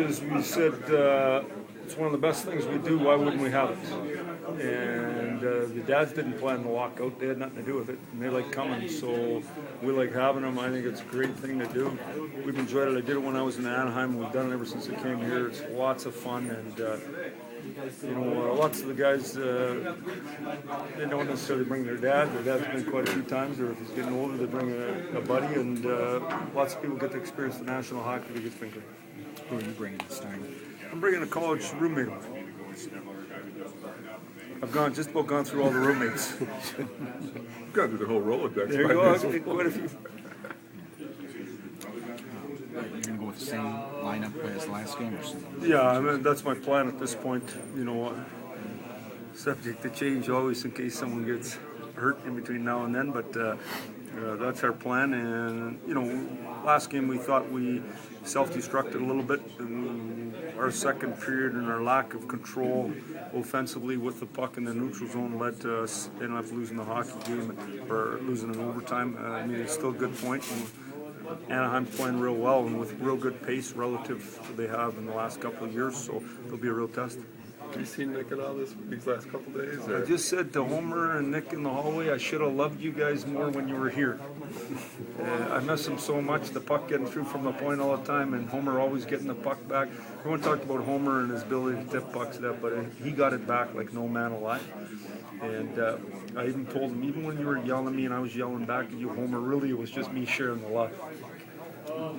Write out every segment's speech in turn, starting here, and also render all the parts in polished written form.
As we said, it's one of the best things we do. Why wouldn't we have it? And the dads didn't plan the lockout. They had nothing to do with it. And they like coming, so we like having them. I think it's a great thing to do. We've enjoyed it. I did it when I was in Anaheim. We've done it ever since I came here. It's lots of fun, and lots of the guys they don't necessarily bring their dad. Their dad's been quite a few times, or if he's getting older, they bring a buddy, and lots of people get to experience the National Hockey League. It's been great. Who are you bringing this time? I'm bringing a college roommate. I've just about gone through all the roommates. You've got to do the whole Rolodex. There you go. I've quite a few. You're going to go with the same lineup as last game or something? Yeah, I mean, that's my plan at this point. Subject to change always in case someone gets hurt in between now and then, but that's our plan. And last game we thought we self-destructed a little bit in our second period, and our lack of control offensively with the puck in the neutral zone led to us ending up losing the hockey game or losing in overtime. I mean, it's still a good point. And Anaheim's playing real well and with real good pace relative to they have in the last couple of years, so it'll be a real test. Have you seen Nick at all these last couple of days? I just said to Homer and Nick in the hallway, I should have loved you guys more when you were here. I miss them so much, the puck getting through from the point all the time, and Homer always getting the puck back. Everyone talked about Homer and his ability to tip pucks up, but he got it back like no man alive. And I even told him, even when you were yelling at me and I was yelling back at you, Homer, really it was just me sharing the love.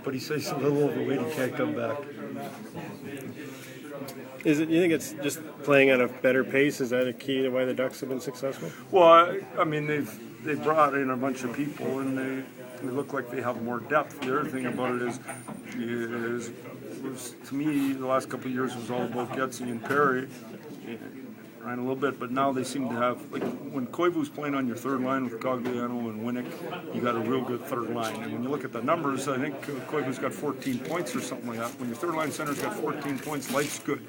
But he says he's a little overweight, he can't come back. You think it's just playing at a better pace? Is that a key to why the Ducks have been successful? Well, I mean, they've brought in a bunch of people, and they look like they have more depth. The other thing about it is to me, the last couple of years was all about Getzey and Perry. Ran a little bit, but now they seem to have, like when Koivu's playing on your third line with Cogliano and Winnick, you got a real good third line. And when you look at the numbers, I think Koivu's got 14 points or something like that. When your third line center's got 14 points, life's good.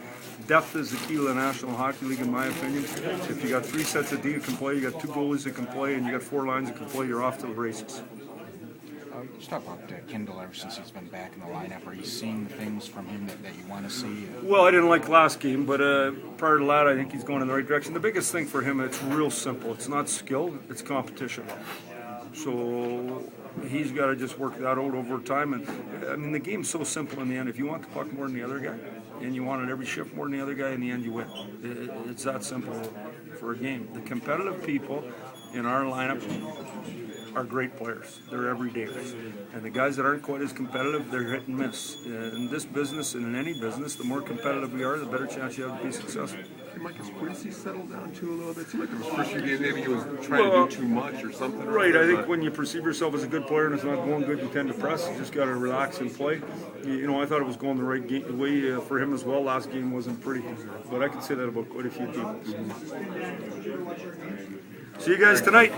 Depth is the key to the National Hockey League, in my opinion. If you got 3 sets of D that can play, you got 2 goalies that can play, and you got 4 lines that can play, you're off to the races. Just talk about Kendall ever since he's been back in the lineup. Are you seeing the things from him that you want to see? Well, I didn't like last game, but prior to that, I think he's going in the right direction. The biggest thing for him, it's real simple. It's not skill, it's competition. So he's got to just work that out over time. And I mean, the game's so simple in the end. If you want the puck more than the other guy, and you want it every shift more than the other guy, in the end you win. It's that simple for a game. The competitive people in our lineup are great players. They're everydayers. And the guys that aren't quite as competitive, they're hit and miss. In this business and in any business, the more competitive we are, the better chance you have to be successful. Hey, Mike, has Quincy settled down too a little bit? It seemed like in his first few games maybe he was trying to do too much or something. Right, I think when you perceive yourself as a good player and it's not going good, you tend to press. You just got to relax and play. I thought it was going the right way for him as well. Last game wasn't pretty, but I can say that about quite a few teams. See you guys tonight.